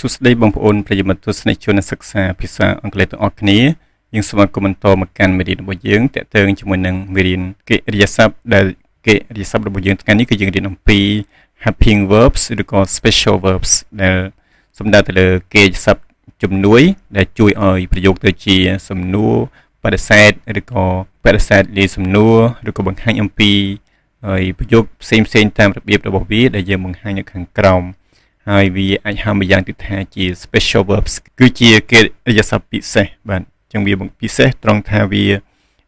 សួស្តីបងប្អូនប្រិយមិត្តទស្សនិកជនសិក្សាភាសាអង់គ្លេសទាំងអស់គ្នាយើងសូមគមន្តមកកាន់មេរៀនរបស់យើងតេតើងជាមួយនឹងមេរៀនកិរិយាសព្ទដែលកិរិយាសព្ទរបស់យើងថ្ងៃនេះគឺយើងរៀនអំពី helping verbs ឬក៏ special verbs ដែលសំដៅទៅលើកិរិយាសព្ទជំនួយដែលជួយឲ្យប្រយោគទៅជាសំណួរបដិសេធឬក៏បដិសេធលាយសំណួរឬក៏បង្ហាញអំពីហើយប្រយោគផ្សេងតាមរបៀបរបស់វាដែលយើងបង្ហាញនៅខាងក្រោមហើយវាអាចហៅម្យ៉ាងទៀតថាជា special verbs គឺជាកិរិយាសព្ទពិសេសបាទអញ្ចឹងវាពិសេសត្រង់ថាវា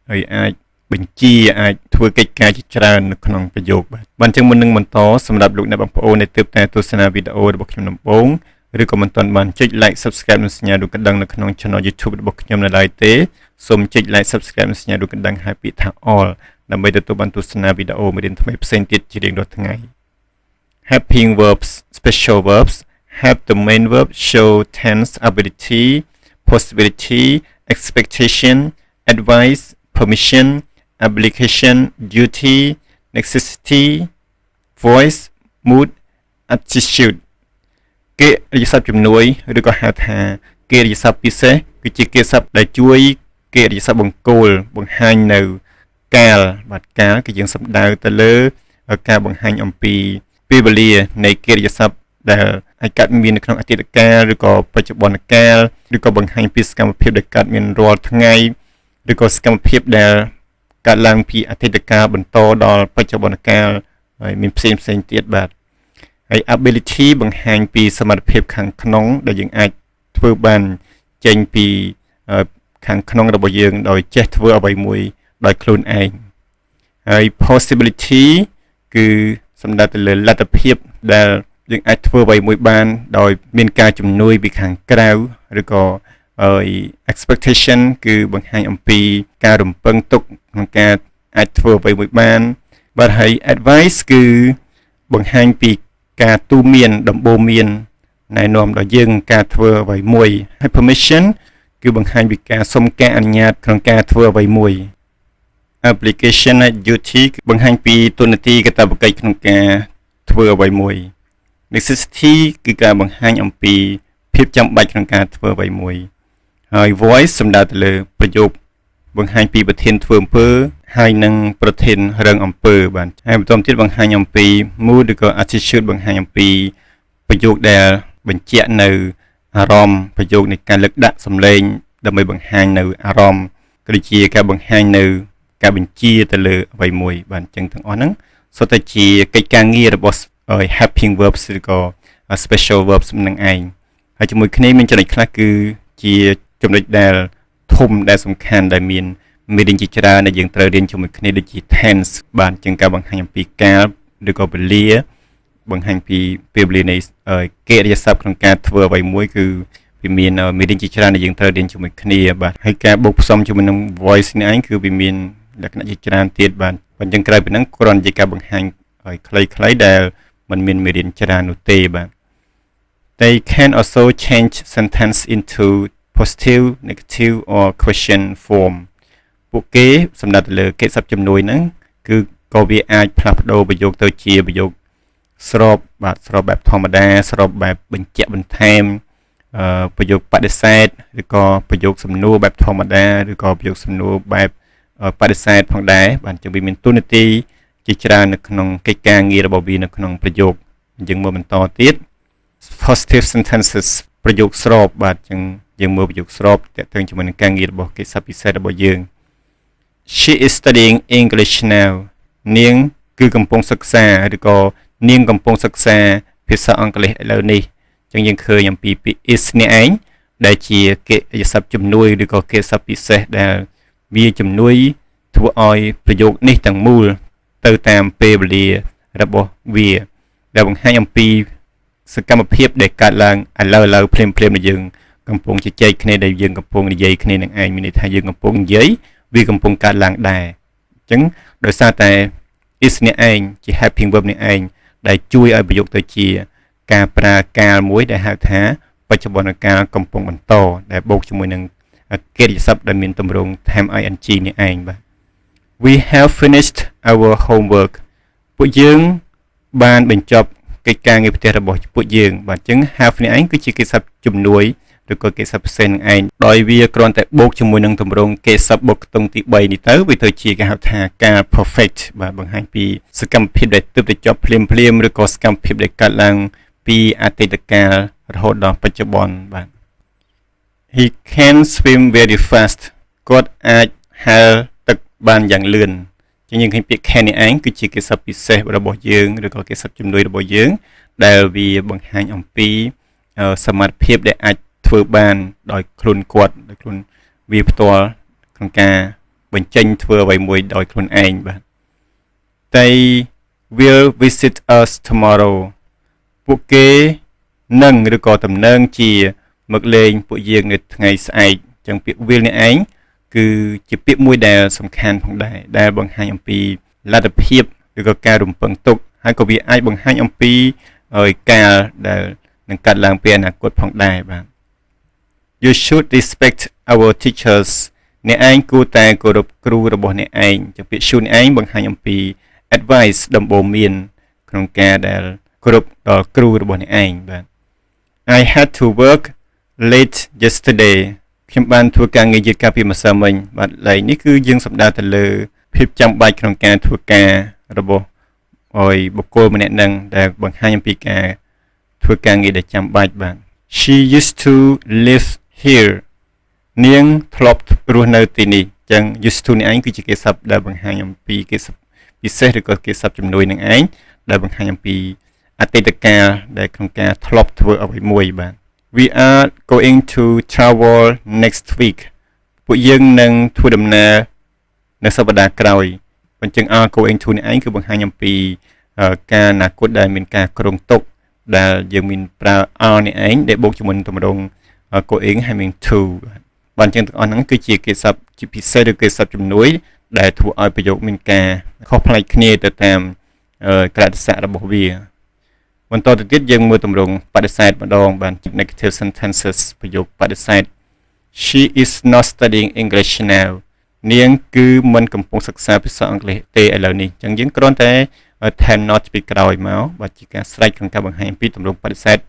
ហើយអាចបញ្ជាអាចធ្វើកិច្ចការជាច្រើននៅក្នុងប្រយោគបាទអញ្ចឹងមុននឹងបន្តសម្រាប់លោកអ្នកបងប្អូនដែលទើបតែទស្សនាវីដេអូរបស់ខ្ញុំដំបូងឬក៏មិនទាន់បានចុច like subscribe និងសញ្ញារូបកណ្ដឹងនៅក្នុង channel YouTube របស់ខ្ញុំនៅឡើយទេសូមចុច like subscribe និងសញ្ញារូបកណ្ដឹងហើយពាក្យថា all ដើម្បីទទួលបានទស្សនាវីដេអូមេរៀនថ្មីផ្សេងទៀតជារៀងរាល់ថ្ងៃ Helping verbs special verbs help the main verb show tense ability possibility expectation advice permission application duty necessity voice mood attitude កិរិយាសព្ទជំនួយឬក៏ហៅថាកិរិយាសព្ទពិសេសគឺជាកិរិយាសព្ទដែលជួយកិរិយាសព្ទបង្គោលបង្ហាញនៅកាលបាទកាលគឺយើងសំដៅទៅលើការបង្ហាញអំពីពេលវេលានៃកិរិយាសព្ទដែលអាចកើតមាននៅក្នុងអតីតកាលឬក៏បច្ចុប្បន្នកាលឬក៏បង្ហាញពីសកម្មភាពដែលកើតមានរាល់ថ្ងៃឬក៏សកម្មភាពដែលកើតឡើងពីអតីតកាលបន្តដល់បច្ចុប្បន្នកាលហើយមានផ្សេងទៀតបាទហើយ ability បង្ហាញពីសមត្ថភាពខាងក្នុងដែលយើងអាចធ្វើបានចេញពីខាងក្នុងរបស់យើងដោយចេះធ្វើអ្វីមួយដោយខ្លួនឯងហើយ possibility គឺសំដៅទៅលើលទ្ធភាពដែលយើងអាចធ្វើអ្វីមួយបានដោយមានការជំនួយពីខាងក្រៅឬក៏expectation គឺបង្ហាញអំពីការរំពឹងទុកក្នុងការអាចធ្វើអ្វីមួយបានបាទហើយ advice គឺបង្ហាញពីការទូន្មានដំបូន្មានណែនាំដល់យើងការធ្វើអ្វីមួយហើយ permission គឺបង្ហាញពីការសុំការអនុញ្ញាតក្នុងការធ្វើអ្វីមួយ application duty គឺបង្ហាញពីទូនាទីកាតព្វកិច្ចក្នុងការធ្វើអ្វីមួយ necessity គឺការបង្ហាញអំពីភាពចាំបាច់ក្នុងការធ្វើអ្វីមួយហើយ voice សំដៅទៅលើប្រយោគបង្ហាញពីប្រធានធ្វើអំពើហើយនិងប្រធានរងអំពើបាទហើយបន្តទៀតបង្ហាញអំពី mood ឬក៏ attitude បង្ហាញអំពីប្រយោគដែលបញ្ជាក់នៅអារម្មណ៍ប្រយោគនៃការលើកដាក់សំឡេងដើម្បីបង្ហាញនៅអារម្មណ៍គឺជាការបង្ហាញនៅការបញ្ជាទៅលើអ្វីមួយបាទអញ្ចឹងទាំងអស់ហ្នឹងសុទ្ធតែជាកិច្ចការងាររបស់ helping verbs ឬក៏ special verbs នឹងឯងហើយជាមួយគ្នាមានចំណុចខ្លះគឺជាចំណុចដែលធំដែលសំខាន់ដែលមានមេរៀនជាច្រើនដែលយើងត្រូវរៀនជាមួយគ្នាដូចជា tense បាទអញ្ចឹងការបង្ហាញអំពីកាលឬក៏វេលាបង្ហាញពីពេលវេលានៃកិរិយាសព្ទក្នុងការធ្វើអ្វីមួយគឺវាមានមេរៀនជាច្រើនដែលយើងត្រូវរៀនជាមួយគ្នាបាទហើយការបូកផ្សំជាមួយនឹង voice នេះឯងគឺវាមានលក្ខណៈជាច្រើនទៀតបាទអញ្ចឹងក្រៅពីហ្នឹងគ្រាន់តែជាការបង្ហាញឲ្យខ្លីៗដែលมันមានមេរៀនច្រើននោះទេបាទ They can also change sentence into positive negative or question form ពួកគេសំដៅទៅលើកិរិយាសព្ទជំនួយហ្នឹងគឺក៏វាអាចផ្លាស់ប្ដូរប្រយោគទៅជាប្រយោគស្របបាទស្របបែបធម្មតាស្របបែបបញ្ជាក់បន្ថែមប្រយោគបដិសេធឬក៏ប្រយោគសំណួរបែបធម្មតាឬក៏ប្រយោគសំណួរបែបបដិសេធផងដែរបាទអញ្ចឹងវាមានទូនាទីជាច្រើននៅក្នុងកិច្ចការងាររបស់វានៅក្នុងប្រយោគយើងមើលបន្តទៀត positive sentences ប្រយោគស្របបាទអញ្ចឹងយើងមើលប្រយោគស្របទាក់ទងជាមួយនឹងការងាររបស់កិច្ចសព្ទពិសេសរបស់យើង She is studying English now នាងគឺកំពុងសិក្សាឬក៏នាងកំពុងសិក្សាភាសាអង់គ្លេសឥឡូវនេះអញ្ចឹងយើងឃើញអំពីពាក្យ is នេះឯងដែលជាកិរិយាសព្ទជំនួយឬក៏កិរិយាសព្ទពិសេសដែលវាជំនួយធ្វើឲ្យប្រយោគនេះទាំងមូលទៅតាមពេលវេលារបស់វាដែលបង្ហាញអំពីសកម្មភាពដែលកើតឡើងឥឡូវភ្លាមដែលយើងកំពុងជជែកគ្នាដែលយើងកំពុងនិយាយគ្នានឹងឯងមានន័យថាយើងកំពុងនិយាយវាកំពុងកើតឡើងដែរអញ្ចឹងដោយសារតែ is នេះឯងជា helping verb នេះឯងដែលជួយឲ្យប្រយោគទៅជាការប្រើកាលមួយដែលហៅថាបច្ចុប្បន្នកាលកំពុងបន្តដែលបូកជាមួយនឹងកិរិយាសព្ទដែលមានទម្រង់ time ing នេះឯងបាទ We have finished our homework ពួកយើងបានបញ្ចប់ កិច្ចការងារផ្ទះរបស់ពួកយើងបាទអញ្ចឹង have នេះឯងគឺជាកិច្ចសព្ទជំនួយឬក៏កិច្ចសព្ទពិសេសនឹងឯងដោយវាគ្រាន់តែបូកជាមួយនឹងទម្រង់កិច្ចសព្ទបុកខ្ទង់ទី3នេះទៅវាទៅជាគេហៅថាការ perfect បាទបង្ហាញពីសកម្មភាពដែលទើបតែចប់ភ្លាមឬក៏សកម្មភាពដែលកើតឡើងពីអតីតកាលរហូតដល់បច្ចុប្បន្នបាទ He can swim very fast គាត់អាចហែលទឹកបានយ៉ាងលឿនជាងយើងឃើញពាក្យ can នេះឯងគឺជាកិច្ចសព្ទពិសេសរបស់យើងឬក៏កិច្ចសព្ទជំនួយរបស់យើងដែលវាបង្ហាញអំពីសមត្ថភាពដែលអាចធ្វើបានដោយខ្លួនគាត់ដោយខ្លួនវាផ្ទាល់ក្នុងការបញ្ចេញធ្វើអ្វីមួយដោយខ្លួនឯងបាទ They will visit us tomorrow ពួកគេនឹងឬក៏តំណែងជាមកលេងពួកយើងនៅថ្ងៃស្អែកអញ្ចឹងពាក្យ will នេះឯងគឺជាពាក្យមួយដែលសំខាន់ផងដែរដែលបង្ហាញអំពីលទ្ធភាពឬក៏ការរំពឹងទុកហើយក៏វាអាចបង្ហាញអំពីកាលដែលនឹងកើតឡើងពីអនាគតផងដែរបាទ You should respect our teachers អ្នកឯងគួរតែគោរពគ្រូរបស់អ្នកឯងចឹងពាក្យ should ឯងបង្ហាញអំពី advice ដំបូន្មានក្នុងការដែលគោរពដល់គ្រូរបស់អ្នកឯងបាទ I had to work late yesterday ខ្ញុំបានធ្វើការងារយឺតកាលពីម្សិលមិញបាទឡើយនេះគឺយើងសំដៅទៅលើភាពចាំបាច់ក្នុងការធ្វើការរបស់បុគ្គលម្នាក់នឹងដែលបង្ហាញអំពីការធ្វើការងារដែលចាំបាច់បាទ She used to live here នាងធ្លាប់រស់នៅទីនេះអញ្ចឹង used to នេះឯងគឺជាកិច្ចសព្ទដែលបង្ហាញអំពីកិច្ចសព្ទពិសេសឬក៏កិច្ចសព្ទជំនួយនឹងឯងដែលបង្ហាញអំពីអតីតកាលដែលក្នុងការធ្លាប់ធ្វើអ្វីមួយបាទ We are going to travel next week ពួកយើងនឹងធ្វើដំណើរនៅសប្តាហ៍ក្រោយអញ្ចឹង are going to នេះឯងគឺបង្ហាញអំពីការអនាគតដែលមានការគ្រោងទុកដែលយើងមានប្រើ are នេះឯងដែលបូកជាមួយនឹងទម្រង់ going ហើយមាន to បាទអញ្ចឹងទាំងអស់ហ្នឹងគឺជាកិច្ចសព្ទជាពិសេសឬកិច្ចសព្ទជំនួយដែលធ្វើឲ្យប្រយោគមានការខុសប្លែកគ្នាទៅតាមក្រឹតស័ក្តិរបស់វាបន្តទៅទៀតយើងមើលទម្រង់បដិសេធម្ដងបាទ negative sentences ប្រយោគបដិសេធ She is not studying English now នាងគឺមិនកំពុងសិក្សាភាសាអង់គ្លេសទេឥឡូវនេះអញ្ចឹងយើងគ្រាន់តែ turn not ពីក្រោយមកបាទជាការស្រេចក្នុងការបង្ហាញពីទម្រង់បដិសេធ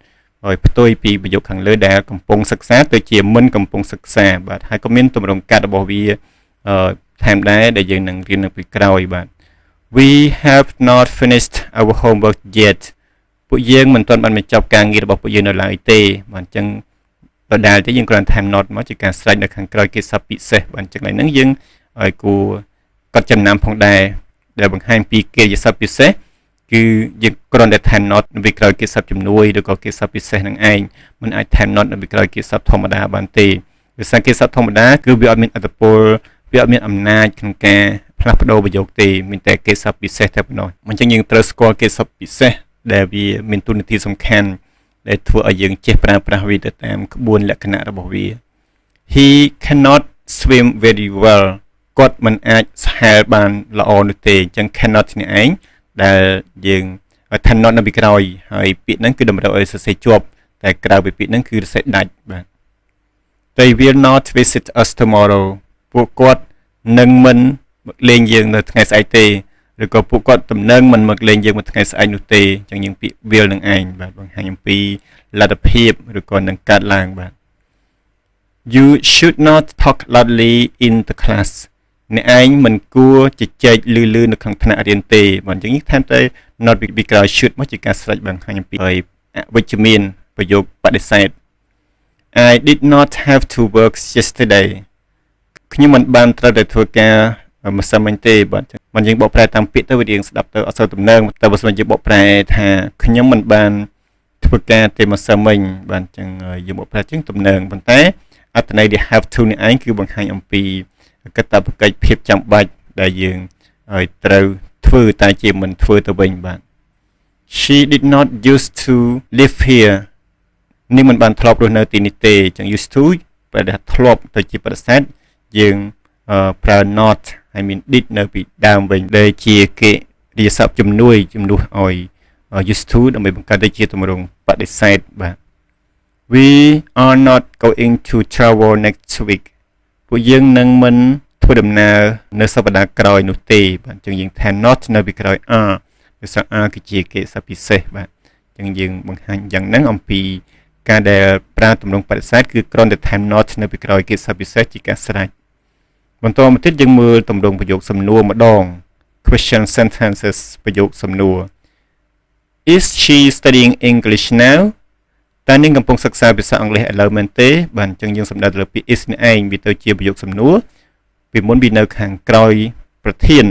ហើយផ្ទុយពីប្រយោគខាងលើដែលកំពុងសិក្សាទៅជាមិនកំពុងសិក្សាបាទហើយក៏មានទម្រង់កាត់របស់វាថែមដែរដែលយើងនឹងរៀននៅពីក្រោយបាទ We have not finished our homework yet ពួកយើងមិនទាន់បានបញ្ចប់ការងាររបស់ពួកយើងនៅឡើយទេបាទអញ្ចឹងដដែលទេយើងគ្រាន់តែ time not មកជាការស្រេចនៅខាងក្រោយកិច្ចសព្ទពិសេសបាទអញ្ចឹងឡើយហ្នឹងយើងឲ្យគួរកត់ចំណាំផងដែរដែលបង្ហាញពីកិច្ចសព្ទពិសេសគឺយើងគ្រាន់តែ time not នៅពីក្រោយកិច្ចសព្ទជំនួយឬក៏កិច្ចសព្ទពិសេសនឹងឯងមិនអាច time not នៅពីក្រោយកិច្ចសព្ទធម្មតាបានទេដោយសារកិច្ចសព្ទធម្មតាគឺវាអត់មានអត្តពលវាអត់មានអំណាចក្នុងការផ្លាស់ប្ដូរប្រយោគទេមានតែកិច្ចសព្ទពិសេសតែប៉ុណ្ណោះអញ្ចឹងយើងត្រូវស្គាល់កិច្ចសព្ទពិសេសដែលវាមានតួនាទីសំខាន់ដែលធ្វើឲ្យយើងចេះប្រើប្រាស់វាទៅតាមក្បួនលក្ខណៈរបស់វា He cannot swim very well គាត់មិនអាចហែលបានល្អនោះទេអញ្ចឹង cannot នេះឯងដែលយើង cannot នៅពីក្រោយហើយពាក្យហ្នឹងគឺតម្រូវឲ្យសរសេរជាប់តែក្រៅពីពាក្យហ្នឹងគឺសរសេរដាច់បាទ They will not visit us tomorrow ពួកគាត់នឹងមិនមកលេងយើងនៅថ្ងៃស្អែកទេឬក៏ពួកគាត់តំណែងមិនមកលេងយើងមួយថ្ងៃស្អែកនោះទេអញ្ចឹងយើងពាក្យ will នឹងឯងបាទបង្ហាញអំពីលទ្ធភាពឬក៏នឹងកើតឡើងបាទ You should not talk loudly in the class អ្នកឯងមិនគួរជជែកលឺៗនៅក្នុងថ្នាក់រៀនទេបាទអញ្ចឹងថែមតែ not ពីក្រោយ should មកជាការស្រេចបង្ហាញអំពីអវិជ្ជមានប្រយោគបដិសេធ I did not have to work yesterday ខ្ញុំមិនបានត្រូវតែធ្វើការម្សិលមិញទេបាទមិនយើងបកប្រែតាមពាក្យទៅវារៀងស្ដាប់ទៅអត់សូវទំនើងតែបើសិនយើងបកប្រែថាខ្ញុំមិនបានធ្វើការទេម្សិលមិញបាទអញ្ចឹងយើងបកប្រែជាងទំនើងប៉ុន្តែអត្ថន័យ have to នេះឯងគឺបង្ហាញអំពីកាតព្វកិច្ចភាពចាំបាច់ដែលយើងឲ្យត្រូវធ្វើតែជាមិនធ្វើទៅវិញបាទ She did not used to live here នេះមិនបានធ្លាប់រស់នៅទីនេះទេអញ្ចឹង used to ប្រែថាធ្លាប់ទៅជាបរិសេធយើងប្រើ not ហើយមាន did នៅពីដើមវិញដែលជាកិរិយាសព្ទជំនួយជំនួសឲ្យ used to ដើម្បីបង្កើតទៅជាទម្រង់បដិសេធបាទ We are not going to travel next week ពួកយើងនឹងមិនធ្វើដំណើរនៅសប្តាហ៍ក្រោយនោះទេបាទអញ្ចឹងយើងថែម not នៅពីក្រោយ are ដោយសារ are គឺជាកិរិយាសព្ទពិសេសបាទ ចឹងយើងបង្ហាញយ៉ាងហ្នឹងអំពីការដែលប្រើទម្រង់បដិសេធគឺគ្រាន់តែ time not នៅពីក្រោយគេសព្ទពិសេសជាការស្រេចបន្តមកទៀតយើងមើលទម្រង់ប្រយោគសំណួរម្ដង question sentences ប្រយោគសំណួរ Is she studying English now តើនាងកំពុងសិក្សាភាសាអង់គ្លេសឥឡូវមែនទេបាទអញ្ចឹងយើងសំដៅទៅលើពាក្យ is នេះឯងវាទៅជាប្រយោគសំណួរពីមុនវានៅខាងក្រោយប្រធាន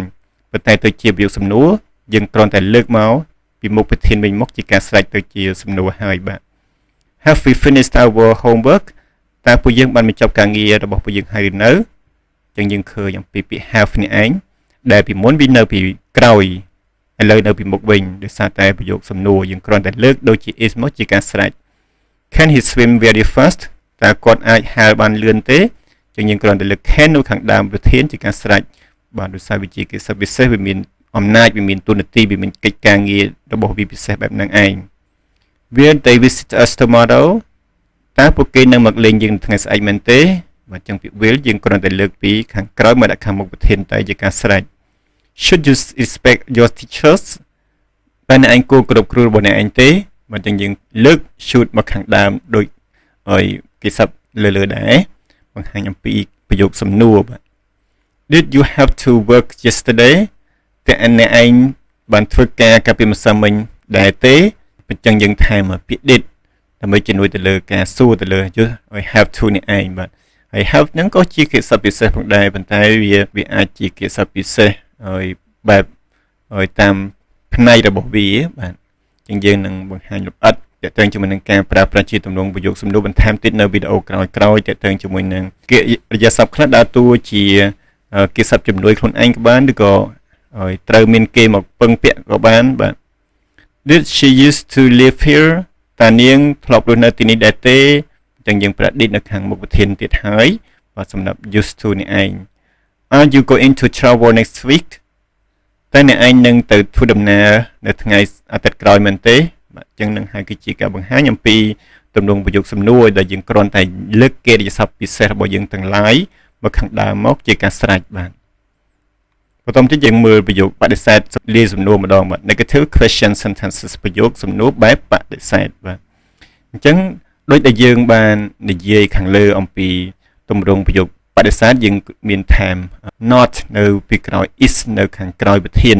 ប៉ុន្តែទៅជាប្រយោគសំណួរយើងគ្រាន់តែលើកមកពីមុខប្រធានវិញមកជាការស្រេចទៅជាសំណួរហើយបាទ Have we finished our homework តើពួកយើងបានបញ្ចប់ការងាររបស់ពួកយើងហើយឬនៅអញ្ចឹងយើងឃើញអំពីពាក្យ have នេះឯងដែលពីមុនវានៅពីក្រោយឥឡូវនៅពីមុខវិញដោយសារតែប្រយោគសំណួរយើងគ្រាន់តែលើកដូចជា is មកជាការស្រេច Can he swim very fast តើគាត់អាចហាលបានលឿនទេអញ្ចឹងយើងគ្រាន់តែលើក can នៅខាងដើមប្រធានជាការស្រេចបាទដោយសារវាជាកិច្ចពិសេសវាមានអំណាចវាមានទូនាទីវាមានកិច្ចការងាររបស់វាពិសេសបែបហ្នឹងឯង Will they visit us tomorrow តើពួកគេនឹងមកលេងយើងថ្ងៃស្អែកមែនទេបាទអញ្ចឹងពាក្យ will យើងគ្រាន់តែលើកពីខាងក្រោយមកដាក់ខាងមុខប្រធានតែជាការស្រេច Should you respect your teachers តើអ្នកឯងគួរគោរពគ្រូរបស់អ្នកឯងទេបាទអញ្ចឹងយើងលើក should មកខាងដើមដូចឲ្យគេសັບលើដែរបង្ហាញអំពីប្រយោគសំណួរបាទ Did you have to work yesterday តើអ្នកឯងបានធ្វើការកាលពីម្សិលមិញដែរទេអញ្ចឹងយើងថែមពាក្យ did ដើម្បីជំនួយទៅលើការសួរទៅលើឲ្យ have to នេះឯងបាទហើយ have ហ្នឹងក៏ជាកិច្ចសព្ទពិសេសផងដែរប៉ុន្តែវាអាចជាកិច្ចសព្ទពិសេសឲ្យបែបឲ្យតាមផ្នែករបស់វាបាទអញ្ចឹងយើងនឹងបង្ហាញលម្អិតទាក់ទងជាមួយនឹងការប្រើប្រាស់ជាទម្រង់ប្រយោគសំណួរបន្ថែមទៀតនៅវីដេអូក្រោយៗទាក់ទងជាមួយនឹងកិរិយាសព្ទខ្លះដើរតួជាកិច្ចសព្ទជំនួយខ្លួនឯងក៏បានឬក៏ឲ្យត្រូវមានគេមកពឹងពាក់ក៏បានបាទ Did she used to live here តើនាងធ្លាប់រស់នៅទីនេះដែរទេអញ្ចឹងយើងប្រើ did នៅខាងមុខប្រធានទៀតហើយបាទសម្រាប់ used to នេះឯង Are you going to travel next week តើអ្នកឯងនឹងទៅធ្វើដំណើរនៅថ្ងៃអាទិត្យក្រោយមែនទេបាទអញ្ចឹងនឹងហើយគឺជាការបង្ហាញអំពីទម្រង់ប្រយោគសំណួរដែលយើងគ្រាន់តែលើកកិរិយាសព្ទពិសេសរបស់យើងទាំងឡាយមកខាងដើមមកជាការស្រេចបាទបន្តមកទៀតយើងមើលប្រយោគបដិសេធលាយសំណួរម្ដងបាទ negative question sentences ប្រយោគសំណួរបែបបដិសេធបាទអញ្ចឹងដូចដែលយើងបាននិយាយខាងលើអំពីទម្រង់ប្រយោគបដិសេធយើងមាន time not នៅពីក្រោយ is នៅខាងក្រោយប្រធាន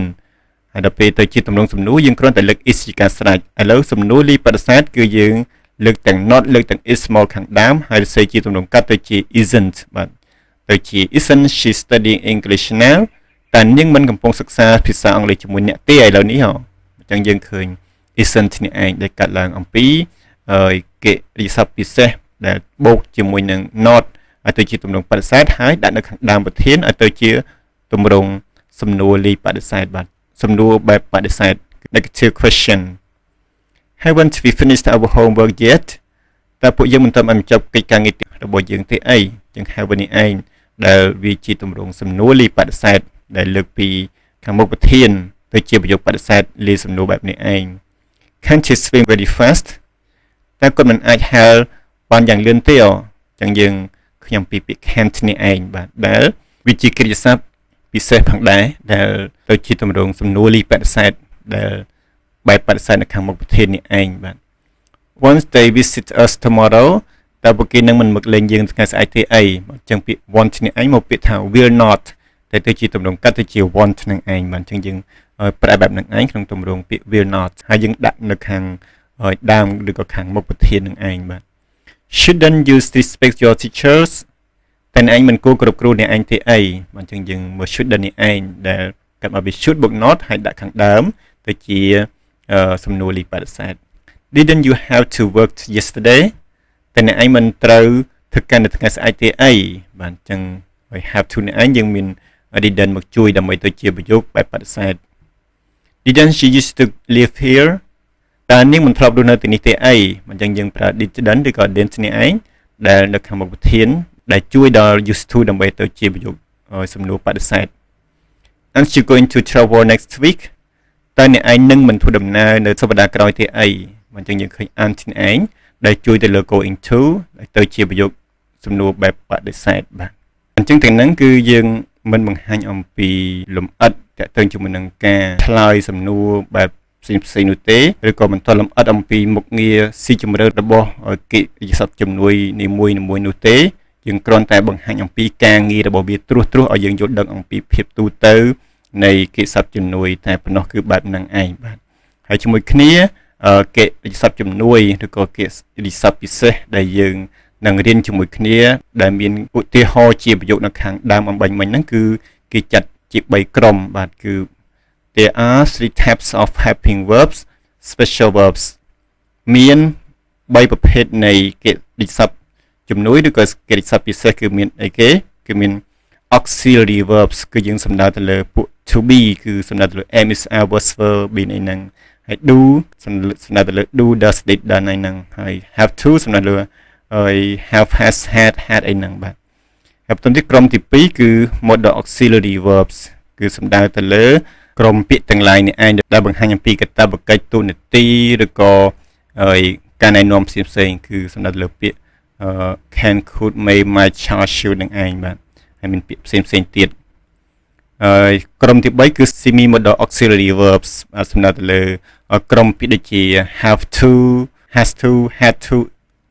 ហើយដល់ពេលទៅជាទម្រង់សំណួរយើងគ្រាន់តែលើក is ជាការស្រេចឥឡូវសំណួរលាយបដិសេធគឺយើងលើកទាំង not លើកទាំង is មកខាងដើមហើយសេជាទម្រង់កាត់ទៅជា isn't បាទទៅជា isn't she studying English now តែនាងមិនកំពុងសិក្សាភាសាអង់គ្លេសជាមួយអ្នកទេឥឡូវនេះហ៎អញ្ចឹងយើងឃើញ isn't នេះឯងដែលកាត់ឡើងអំពីកិរិយាសព្ទពិសេសដែលបូកជាមួយនឹង not ឲ្យទៅជាទម្រង់បដិសេធហើយដាក់នៅខាងដើមប្រធានឲ្យទៅជាទម្រង់សំណួរលាយបដិសេធបាទសំណួរបែបបដិសេធ negative question Haven't we finished our homework yet តើពួកយើងមិនទាន់បានបញ្ចប់កិច្ចការងាររបស់យើងទេអីចឹង have នេះឯងដែលវាជាទម្រង់សំណួរលាយបដិសេធដែលលើកពីខាងមុខប្រធានទៅជាប្រយោគបដិសេធលាយសំណួរបែបនេះឯង Can't she swim very fast តើគាត់មិនអាចហាលបានយ៉ាងលឿនទេចឹងយើងខ្ញុំពីពាក្យ can't នេះឯងបាទដែលវាជាកិរិយាសព្ទពិសេសផងដែរដែលទៅជាទម្រង់សំណួរលាយបដិសេធដែលបែបបដិសេធនៅខាងមុខប្រធាននេះឯងបាទ Once they visit us tomorrow តើពួកគេនឹងមិនមកលេងយើងថ្ងៃស្អែកទេអីអញ្ចឹងពាក្យ want នេះឯងមកពាក្យថា will not តែទៅជាទម្រង់កាត់ទៅជា want នឹងឯងបាទអញ្ចឹងយើងប្រែបែបនឹងឯងក្នុងទម្រង់ពាក្យ will not ហើយយើងដាក់នៅខាងដើមឬក៏ខាងមុខប្រធាននឹងឯងបាទ Shouldn't you respect your teachers តែឯងមិនគួរគោរពគ្រូអ្នកឯងទេអីបាទអញ្ចឹងយើងមើល shouldn't នេះឯងដែលកាត់មកពី should បូក not ហើយដាក់ខាងដើមទៅជាសំណួរលាយបដិសេធ Didn't you have to work yesterday តែអ្នកឯងមិនត្រូវធ្វើការនៅថ្ងៃស្អែកទេអីបាទអញ្ចឹងហើយ have to នេះឯងយើងមាន didn't មកជួយដើម្បីទៅជាប្រយោគបែបបដិសេធ Didn't she used to live here តើនាងមិនធ្លាប់រស់នៅទីនេះទេអីអញ្ចឹងយើងប្រើ didn't ឬក៏ didn't នេះឯងដែលនៅខាងមុខប្រធានដែលជួយដល់ used to ដើម្បីទៅជាប្រយោគសំណួរបដិសេធ And she going to travel next week តើអ្នកឯងនឹងមិនធ្វើដំណើរនៅសប្តាហ៍ក្រោយទេអីអញ្ចឹងយើងឃើញ and នេះឯងដែលជួយទៅលើ going to ទៅជាប្រយោគសំណួរបែបបដិសេធបាទអញ្ចឹងទាំងហ្នឹងគឺយើងមិនបង្ហាញអំពីលម្អិតទាក់ទងជាមួយនឹងការឆ្លើយសំណួរបែប ផ្សេងៗនោះទេឬក៏បន្តលម្អិតអំពីមុខងារស៊ីជម្រៅរបស់កិរិយាសព្ទជំនួយនីមួយៗនោះទេយើងគ្រាន់តែបង្ហាញអំពីការងាររបស់វាត្រួសឲ្យយើងយល់ដឹងអំពីភាពទូទៅនៃកិរិយាសព្ទជំនួយតែប៉ុណ្ណោះគឺបែបហ្នឹងឯងបាទហើយជាមួយគ្នាកិរិយាសព្ទជំនួយឬក៏កិរិយាសព្ទពិសេសដែលយើងនឹងរៀនជាមួយគ្នាដែលមានឧទាហរណ៍ជាប្រយោគនៅខាងដើមអំបញ្ញមិញហ្នឹងគឺគេចាត់ជា3ក្រុមបាទគឺ There are 3 types of helping verbs special verbs មាន3ប្រភេទនៃកិរិយាសព្ទជំនួយឬក៏កិរិយាសព្ទពិសេសគឺមានអីគេគឺមាន auxiliary verbs គឺយើងសំដៅទៅលើពួក to be គឺសំដៅទៅលើ am is are was were been អីហ្នឹងហើយ do សំដៅទៅលើ do does did done អីហ្នឹងហើយ have to សំដៅលើហើយ have has had had អីហ្នឹងបាទហើយបន្តទៀតក្រុមទី2គឺ modal auxiliary verbs គឺសំដៅទៅលើក្រុមពាក្យទាំងឡាយនេះឯងដែលបង្ហាញអំពីកាតព្វកិច្ចទូនាទីឬក៏ការណែនាំផ្សេងៗគឺសំដៅទៅលើពាក្យcan could may might shall should នឹងឯងបាទហើយមានពាក្យផ្សេងទៀតហើយក្រុមទី3គឺ semi modal auxiliary verbs សំដៅទៅលើក្រុមពាក្យដូចជា have to has to had to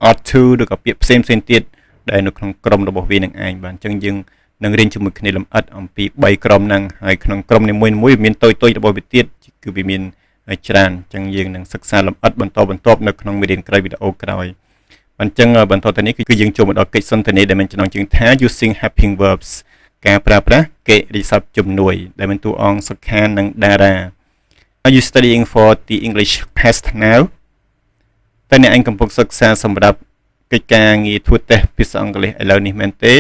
ought to ឬក៏ពាក្យផ្សេងទៀតដែលនៅក្នុងក្រុមរបស់វានឹងឯងបាទអញ្ចឹងយើងនឹងរៀនជាមួយគ្នាលម្អិតអំពី3ក្រុមហ្នឹងហើយក្នុងក្រុមនីមួយៗមានតូចរបស់វាទៀតគឺវាមានច្រើនអញ្ចឹងយើងនឹងសិក្សាលម្អិតបន្តនៅក្នុងមេរៀនក្រោយវីដេអូក្រោយអញ្ចឹងបន្តទៅនេះគឺយើងចូលមកដល់កិច្ចសន្ទនាដែលមានចំណងជើងថា using helping verbs ការប្រើប្រាស់កិរិយាសព្ទជំនួយដែលមានតួអង្គសុខាននិងតារា Are you studying for the English test now តើអ្នកឯងកំពុងសិក្សាសម្រាប់កិច្ចការងារធ្វើតេស្តភាសាអង់គ្លេសឥឡូវនេះមែនទេ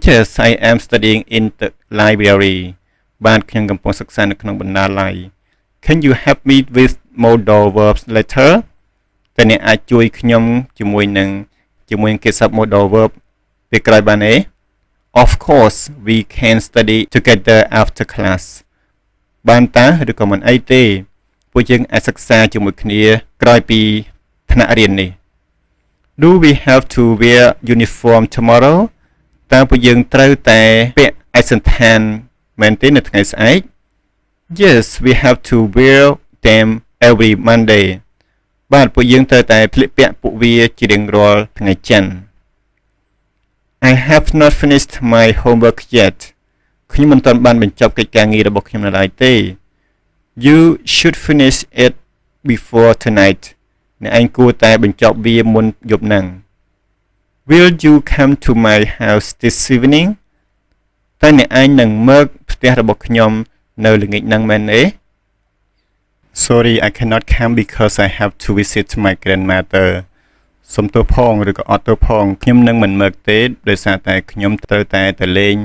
Yes, I am studying in the library បាទខ្ញុំកំពុងសិក្សានៅក្នុងបណ្ណាល័យ Can you help me with modal verbs later តើអ្នកអាចជួយខ្ញុំជាមួយនឹងកិច្ចសព្ទ modal verb ពេលក្រោយបានទេ Of course we can study together after class បានតើឬក៏មិនអីទេពួកយើងអាចសិក្សាជាមួយគ្នាក្រោយពីថ្នាក់រៀននេះ Do we have to wear uniform tomorrow តើពួកយើងត្រូវតែពាក់ឯកសណ្ឋានមែនទេនៅថ្ងៃស្អែក Yes we have to wear them every Monday បាទពួកយើងត្រូវតែស្លៀកពាក់ពួកវាជារៀងរាល់ថ្ងៃច័ន្ទ I have not finished my homework yet ខ្ញុំមិនទាន់បានបញ្ចប់កិច្ចការងាររបស់ខ្ញុំនៅឡើយទេ You should finish it before tonight អ្នកឯងគួរតែបញ្ចប់វាមុនយប់ហ្នឹង Will you come to my house this evening តើអ្នកឯងនឹងមកផ្ទះរបស់ខ្ញុំនៅល្ងាចហ្នឹងមែនទេ Sorry I cannot come because I have to visit my grandmother សុំទោសផងឬក៏អត់ទោសផងខ្ញុំនឹងមិនមកទេដោយសារតែខ្ញុំត្រូវតែទៅលេង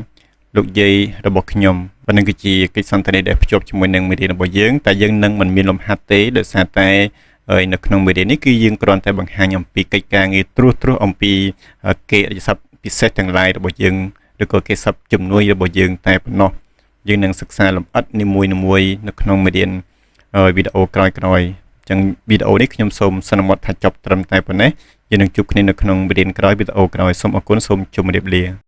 លោកយាយរបស់ខ្ញុំប៉ុណ្ណឹងគឺជាកិច្ចសន្ទនាដែលភ្ជាប់ជាមួយនឹងមេរៀនរបស់យើងតែយើងនឹងមិនមានលំហាត់ទេដោយសារតែនៅក្នុងមេរៀននេះគឺយើងគ្រាន់តែបង្ហាញអំពីកិច្ចការងារត្រួសអំពីកិរិយាសព្ទពិសេសទាំងឡាយរបស់យើងឬក៏កិរិយាសព្ទជំនួយរបស់យើងតែប៉ុណ្ណោះយើងនឹងសិក្សាលម្អិតនីមួយនៅក្នុងមេរៀនវីដេអូក្រោយៗអញ្ចឹងវីដេអូនេះខ្ញុំសូមសន្មតថាចប់ត្រឹមតែប៉ុណ្ណេះយើងនឹងជួបគ្នានៅក្នុងមេរៀនក្រោយវីដេអូក្រោយសូមអរគុណសូមជម្រាបលា